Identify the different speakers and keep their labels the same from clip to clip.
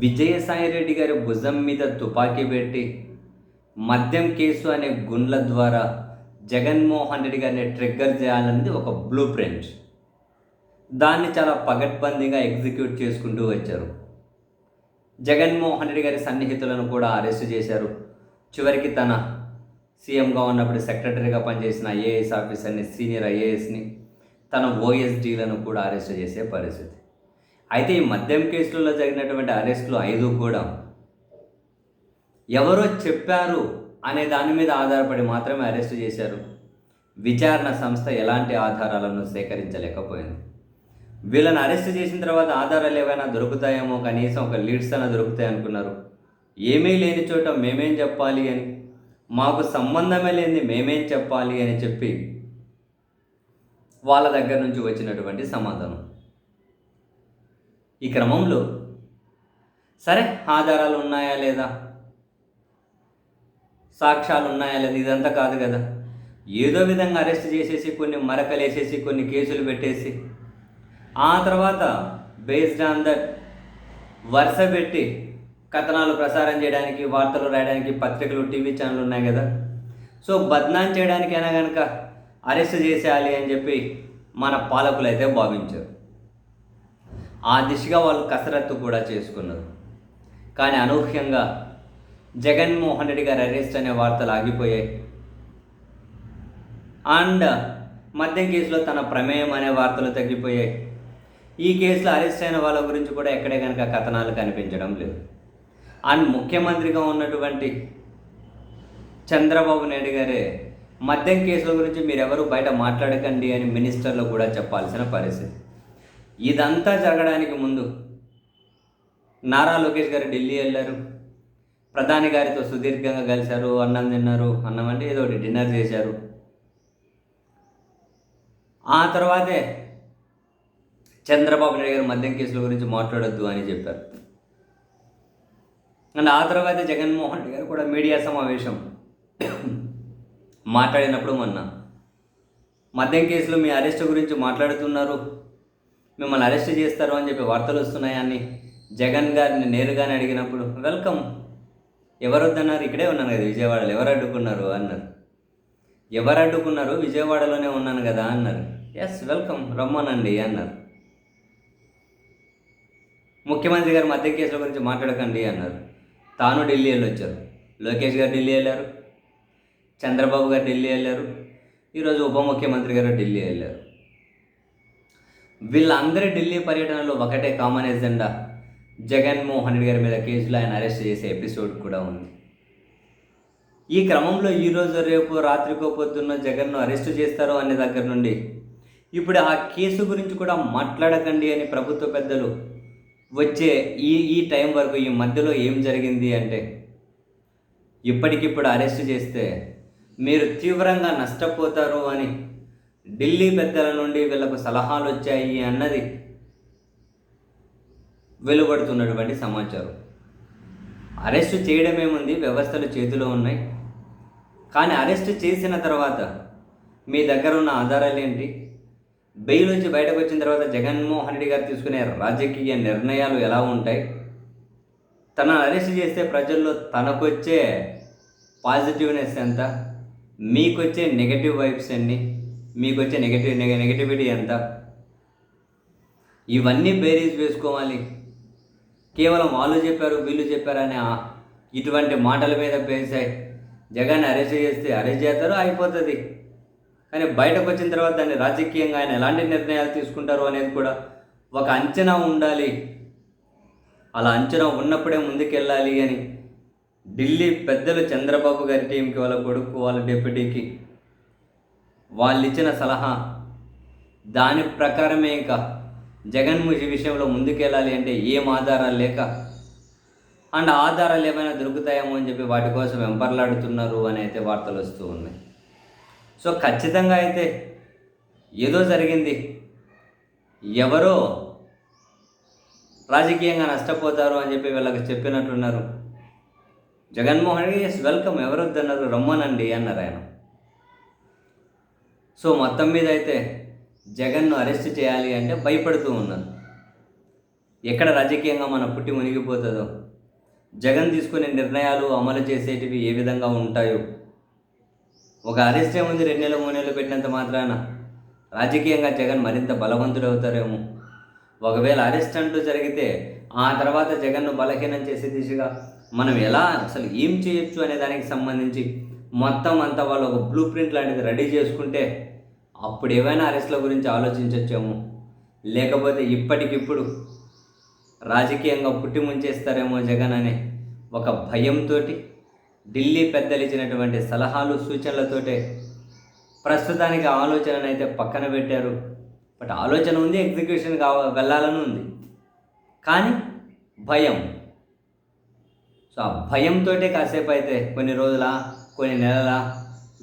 Speaker 1: విజయసాయిరెడ్డి గారి భుజం మీద తుపాకీ పెట్టి మద్యం కేసు అనే గుండ్ల ద్వారా జగన్మోహన్ రెడ్డి గారిని ట్రిగ్గర్ చేయాలనేది ఒక బ్లూ ప్రింట్. దాన్ని చాలా పగడ్బందీగా ఎగ్జిక్యూట్ చేసుకుంటూ వచ్చారు. జగన్మోహన్ రెడ్డి గారి సన్నిహితులను కూడా అరెస్ట్ చేశారు. చివరికి తన సీఎంగా ఉన్నప్పుడు సెక్రటరీగా పనిచేసిన ఐఏఎస్ ఆఫీసర్ని, సీనియర్ ఐఏఎస్ని, తన ఓఎస్డీలను కూడా అరెస్ట్ చేసే పరిస్థితి. అయితే ఈ మద్యం కేసులలో జరిగినటువంటి అరెస్టులు 5 కూడా ఎవరో చెప్పారు అనే దాని మీద ఆధారపడి మాత్రమే అరెస్ట్ చేశారు. విచారణ సంస్థ ఎలాంటి ఆధారాలను సేకరించలేకపోయింది. వీళ్ళని అరెస్ట్ చేసిన తర్వాత ఆధారాలు ఏవైనా దొరుకుతాయేమో, కనీసం ఒక లీడ్స్ అయినా దొరుకుతాయి అనుకున్నారు. ఏమీ లేని చోట మేమేం చెప్పాలి అని, మాకు సంబంధమే లేనిది మేమేం చెప్పాలి అని చెప్పి వాళ్ళ దగ్గర నుంచి వచ్చినటువంటి సమాధానం. ఈ క్రమంలో సరే, ఆధారాలు ఉన్నాయా లేదా, సాక్ష్యాలు ఉన్నాయా లేదా, ఇదంతా కాదు కదా. ఏదో విధంగా అరెస్ట్ చేసేసి, కొన్ని మరకలు వేసేసి, కొన్ని కేసులు పెట్టేసి, ఆ తర్వాత బేస్డ్ ఆన్ దట్ వరుస పెట్టి కథనాలు ప్రసారం చేయడానికి, వార్తలు రాయడానికి పత్రికలు, టీవీ ఛానల్ ఉన్నాయి కదా. సో బద్నాం చేయడానికైనా కనుక అరెస్ట్ చేసేయాలి అని చెప్పి మన పాలకులు అయితే భావించారు. ఆ దిశగా వాళ్ళు కసరత్తు కూడా చేసుకున్నారు. కానీ అనూహ్యంగా జగన్మోహన్ రెడ్డి గారి అరెస్ట్ అనే వార్తలు ఆగిపోయాయి. అండ్ మద్యం కేసులో తన ప్రమేయం అనే వార్తలు తగ్గిపోయాయి. ఈ కేసులో అరెస్ట్ అయిన వాళ్ళ గురించి కూడా ఎక్కడే కనుక కథనాలు కనిపించడం లేదు. అండ్ ముఖ్యమంత్రిగా ఉన్నటువంటి చంద్రబాబు నాయుడు గారే మద్యం కేసుల గురించి మీరెవరూ బయట మాట్లాడకండి అని మినిస్టర్లు కూడా చెప్పాల్సిన పరిస్థితి. ఇదంతా జరగడానికి ముందు నారా లోకేష్ గారు ఢిల్లీ వెళ్ళారు. ప్రధాని గారితో సుదీర్ఘంగా కలిశారు, అన్నం తిన్నారు. అన్నం అంటే ఏదో ఒకటి డిన్నర్ చేశారు. ఆ తర్వాతే చంద్రబాబు నాయుడు గారు మద్యం కేసుల గురించి మాట్లాడొద్దు అని చెప్పారు. అండ్ ఆ తర్వాతే జగన్మోహన్ రెడ్డి గారు కూడా మీడియా సమావేశం మాట్లాడినప్పుడు మొన్న మద్యం కేసులో మీ అరెస్ట్ గురించి మాట్లాడుతున్నారు, మిమ్మల్ని అరెస్ట్ చేస్తారు అని చెప్పి వార్తలు వస్తున్నాయని జగన్ గారిని నేరుగానే అడిగినప్పుడు, వెల్కమ్, ఎవరు వద్దన్నారు, ఇక్కడే ఉన్నాను కదా విజయవాడలో, ఎవరు అడ్డుకున్నారు అన్నారు. ఎవరు అడ్డుకున్నారు, విజయవాడలోనే ఉన్నాను కదా అన్నారు. ఎస్, వెల్కమ్, రమ్మనండి అన్నారు. ముఖ్యమంత్రి గారు మద్యం కేసుల గురించి మాట్లాడకండి అన్నారు. తాను ఢిల్లీ వెళ్ళొచ్చారు. లోకేష్ గారు ఢిల్లీ వెళ్ళారు, చంద్రబాబు గారు ఢిల్లీ వెళ్ళారు, ఈరోజు ఉప ముఖ్యమంత్రి గారు ఢిల్లీ వెళ్ళారు. వీళ్ళందరి ఢిల్లీ పర్యటనలో ఒకటే కామన్ ఎజెండా, జగన్మోహన్ రెడ్డి గారి మీద కేసులు ఆయన అరెస్ట్ చేసే ఎపిసోడ్ కూడా ఉంది. ఈ క్రమంలో ఈరోజు రేపు రాత్రికో పొద్దున్న జగన్ను అరెస్ట్ చేస్తారో అనే దగ్గర నుండి ఇప్పుడు ఆ కేసు గురించి కూడా మాట్లాడకండి అని ప్రభుత్వ పెద్దలు వచ్చే ఈ టైం వరకు, ఈ మధ్యలో ఏం జరిగింది అంటే, ఇప్పటికిప్పుడు అరెస్ట్ చేస్తే మీరు తీవ్రంగా నష్టపోతారు అని ఢిల్లీ పెద్దల నుండి వీళ్ళకు సలహాలు వచ్చాయి అన్నది వెలువడుతున్నటువంటి సమాచారం. అరెస్ట్ చేయడమేముంది, వ్యవస్థలు చేతిలో ఉన్నాయి. కానీ అరెస్ట్ చేసిన తర్వాత మీ దగ్గర ఉన్న ఆధారాలు ఏంటి, బెయిల్ నుంచి బయటకు వచ్చిన తర్వాత జగన్మోహన్ రెడ్డి గారు తీసుకునే రాజకీయ నిర్ణయాలు ఎలా ఉంటాయి, తనను అరెస్ట్ చేస్తే ప్రజల్లో తనకొచ్చే పాజిటివ్నెస్ ఎంత, మీకొచ్చే నెగటివ్ వైబ్స్ ఎన్ని, మీకు వచ్చే నెగటివిటీ ఎంత, ఇవన్నీ బేరీజ్ వేసుకోవాలి. కేవలం వాళ్ళు చెప్పారు వీళ్ళు చెప్పారని ఇటువంటి మాటల మీద పేసాయి జగన్ అరెస్ట్ చేస్తే అరెస్ట్ చేస్తారు, అయిపోతుంది. కానీ బయటకు వచ్చిన తర్వాత దాన్ని రాజకీయంగా ఆయన ఎలాంటి నిర్ణయాలు తీసుకుంటారు అనేది కూడా ఒక అంచనా ఉండాలి. అలా అంచనా ఉన్నప్పుడే ముందుకెళ్ళాలి అని ఢిల్లీ పెద్దలు చంద్రబాబు గారి టీంకి, వాళ్ళ కొడుకు, వాళ్ళ డిప్యూటీకి వాళ్ళు ఇచ్చిన సలహా, దాని ప్రకారమే ఇంకా జగన్ విషయంలో ముందుకెళ్ళాలి. అంటే ఏం ఆధారాలు లేక, అండ్ ఆధారాలు ఏమైనా దొరుకుతాయేమో అని చెప్పి వాటి కోసం వెంపర్లాడుతున్నారు అని అయితే వార్తలు వస్తూ ఉన్నాయి. సో ఖచ్చితంగా అయితే ఏదో జరిగింది, ఎవరో రాజకీయంగా నష్టపోతారు అని చెప్పి వీళ్ళకి చెప్పినట్లున్నారు. జగన్మోహన్ రెడ్డి ఎస్, వెల్కమ్, ఎవరు వద్దన్నారు, రమ్మనండి అన్నారు ఆయన. సో మొత్తం మీద అయితే జగన్ను అరెస్ట్ చేయాలి అంటే భయపడుతూ ఉన్నారు. ఎక్కడ రాజకీయంగా మన పుట్టి మునిగిపోతుందో, జగన్ తీసుకునే నిర్ణయాలు అమలు చేసేటివి ఏ విధంగా ఉంటాయో. ఒక అరెస్ట్ ఏముంది, 2 నెలలు 3 నెలలు పెట్టినంత మాత్రాన రాజకీయంగా జగన్ మరింత బలవంతుడు అవుతారేమో. ఒకవేళ అరెస్ట్ అంటూ జరిగితే ఆ తర్వాత జగన్ను బలహీనం చేసే దిశగా మనం ఎలా అసలు ఏం చేయొచ్చు అనే దానికి సంబంధించి మొత్తం అంతా వాళ్ళు ఒక బ్లూ ప్రింట్ లాంటిది రెడీ చేసుకుంటే అప్పుడు ఏమైనా అరెస్ట్ల గురించి ఆలోచించవచ్చేమో. లేకపోతే ఇప్పటికిప్పుడు రాజకీయంగా పుట్టి ముంచేస్తారేమో జగన్ అనే ఒక భయంతో ఢిల్లీ పెద్దలు ఇచ్చినటువంటి సలహాలు సూచనలతోటే ప్రస్తుతానికి ఆలోచనను అయితే పక్కన పెట్టారు. బట్ ఆలోచన ఉంది, ఎగ్జిక్యూషన్ వెళ్ళాలని ఉంది, కానీ భయం. సో ఆ భయంతో కాసేపు అయితే కొన్ని రోజులా, కొన్ని నెలలా,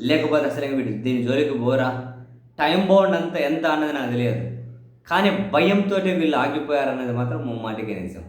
Speaker 1: లేకపోతే అసలు వీటి దీని జోలికి పోరా, టైం బౌండ్ అంతా ఎంత అన్నది నాకు తెలియదు, కానీ భయంతో వీళ్ళు ఆగిపోయారన్నది మాత్రం ముమ్మాటికి నిజం.